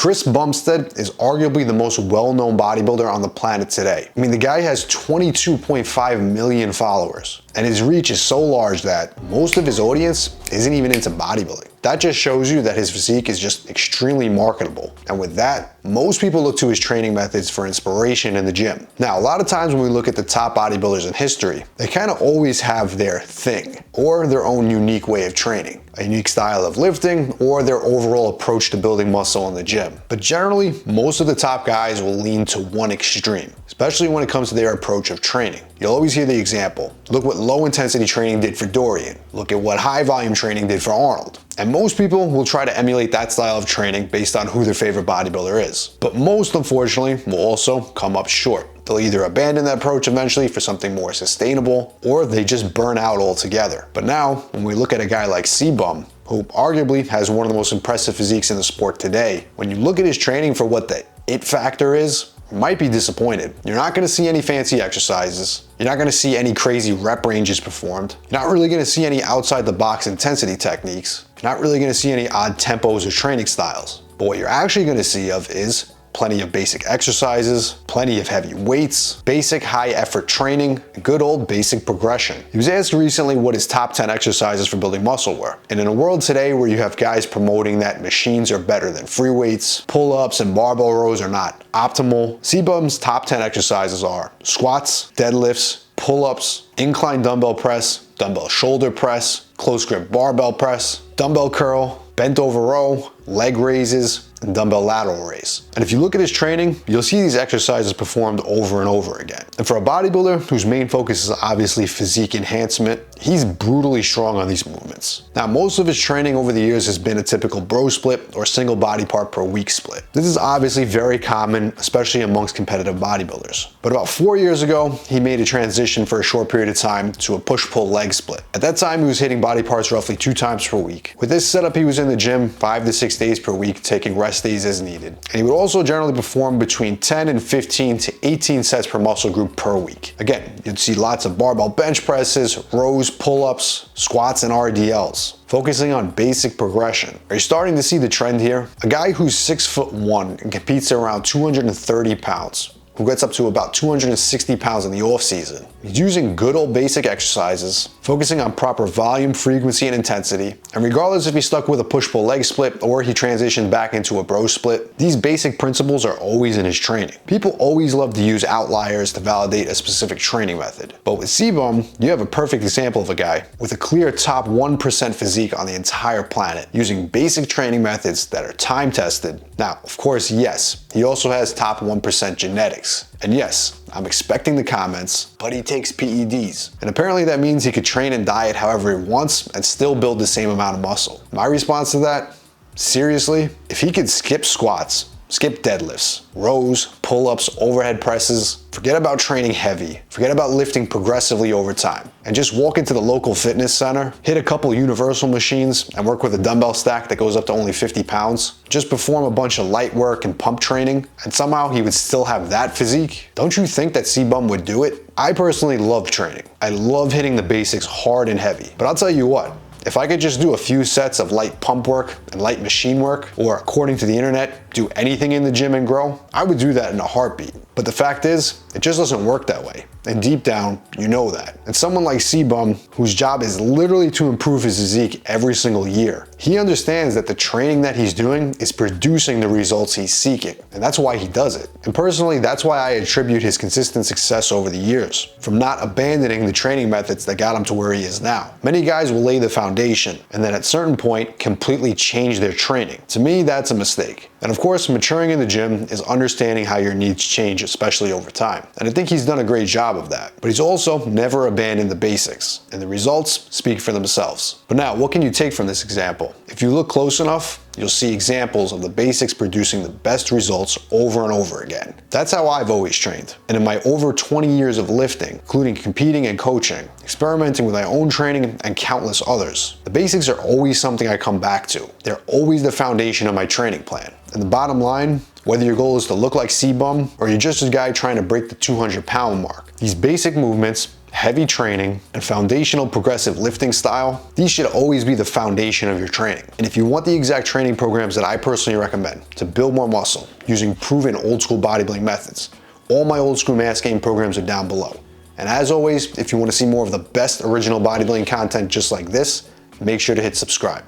Chris Bumstead is arguably the most well-known bodybuilder on the planet today. I mean, the guy has 22.5 million followers, and his reach is so large that most of his audience isn't even into bodybuilding. That just shows you that his physique is just extremely marketable. And with that, most people look to his training methods for inspiration in the gym. Now, a lot of times when we look at the top bodybuilders in history, they kind of always have their thing or their own unique way of training, a unique style of lifting, or their overall approach to building muscle in the gym. But generally, most of the top guys will lean to one extreme, especially when it comes to their approach of training. You'll always hear the example. Look what low intensity training did for Dorian. Look at what high volume training did for Arnold. And most people will try to emulate that style of training based on who their favorite bodybuilder is. But most, unfortunately, will also come up short. They'll either abandon that approach eventually for something more sustainable, or they just burn out altogether. But now, when we look at a guy like C-Bum, who arguably has one of the most impressive physiques in the sport today, when you look at his training for what the it factor is, you might be disappointed. You're not gonna see any fancy exercises. You're not gonna see any crazy rep ranges performed. You're not really gonna see any outside the box intensity techniques. You're not really gonna see any odd tempos or training styles. But what you're actually gonna see of is plenty of basic exercises, plenty of heavy weights, basic high effort training, good old basic progression. He was asked recently what his top 10 exercises for building muscle were. And in a world today where you have guys promoting that machines are better than free weights, pull-ups and barbell rows are not optimal, C-Bum's top 10 exercises are squats, deadlifts, pull-ups, incline dumbbell press, dumbbell shoulder press, close grip barbell press, dumbbell curl, bent over row, leg raises, and dumbbell lateral raise. And if you look at his training, you'll see these exercises performed over and over again. And for a bodybuilder whose main focus is obviously physique enhancement, he's brutally strong on these movements. Now, most of his training over the years has been a typical bro split or single body part per week split. This is obviously very common, especially amongst competitive bodybuilders. But about 4 years ago, he made a transition for a short period of time to a push-pull leg split. At that time, he was hitting body parts roughly 2 times per week. With this setup, he was in the gym 5 to 6 days per week, taking rest days as needed. And he would also generally perform between 10 and 15 to 18 sets per muscle group per week. Again, you'd see lots of barbell bench presses, rows, pull-ups, squats, and RDLs, focusing on basic progression. Are you starting to see the trend here? A guy who's 6'1" and competes at around 230 pounds, who gets up to about 260 pounds in the off season. He's using good old basic exercises, focusing on proper volume, frequency, and intensity. And regardless if he stuck with a push-pull leg split or he transitioned back into a bro split, these basic principles are always in his training. People always love to use outliers to validate a specific training method. But with C-Bum, you have a perfect example of a guy with a clear top 1% physique on the entire planet, using basic training methods that are time-tested. Now, of course, yes, he also has top 1% genetics. And yes, I'm expecting the comments, but he takes PEDs. And apparently that means he could train and diet however he wants and still build the same amount of muscle. My response to that? Seriously? If he could skip squats, skip deadlifts, rows, pull-ups, overhead presses, forget about training heavy, forget about lifting progressively over time, and just walk into the local fitness center, hit a couple universal machines, and work with a dumbbell stack that goes up to only 50 pounds, just perform a bunch of light work and pump training, and somehow he would still have that physique, don't you think that C-Bum would do it? I personally love training. I love hitting the basics hard and heavy. But I'll tell you what, if I could just do a few sets of light pump work and light machine work, or according to the internet, do anything in the gym and grow, I would do that in a heartbeat. But the fact is, it just doesn't work that way. And deep down, you know that. And someone like C-Bum, whose job is literally to improve his physique every single year, he understands that the training that he's doing is producing the results he's seeking. And that's why he does it. And personally, that's why I attribute his consistent success over the years, from not abandoning the training methods that got him to where he is now. Many guys will lay the foundation, and then at a certain point, completely change their training. To me, that's a mistake. And of course, maturing in the gym is understanding how your needs change, especially over time. And I think he's done a great job of that. But he's also never abandoned the basics, and the results speak for themselves. But now, what can you take from this example? If you look close enough, you'll see examples of the basics producing the best results over and over again. That's how I've always trained. And in my over 20 years of lifting, including competing and coaching, experimenting with my own training and countless others, the basics are always something I come back to. They're always the foundation of my training plan. And the bottom line, whether your goal is to look like C-Bum or you're just a guy trying to break the 200-pound mark, these basic movements heavy training, and foundational progressive lifting style, these should always be the foundation of your training. And if you want the exact training programs that I personally recommend to build more muscle using proven old school bodybuilding methods, all my old school mass gain programs are down below. And as always, if you want to see more of the best original bodybuilding content just like this, make sure to hit subscribe.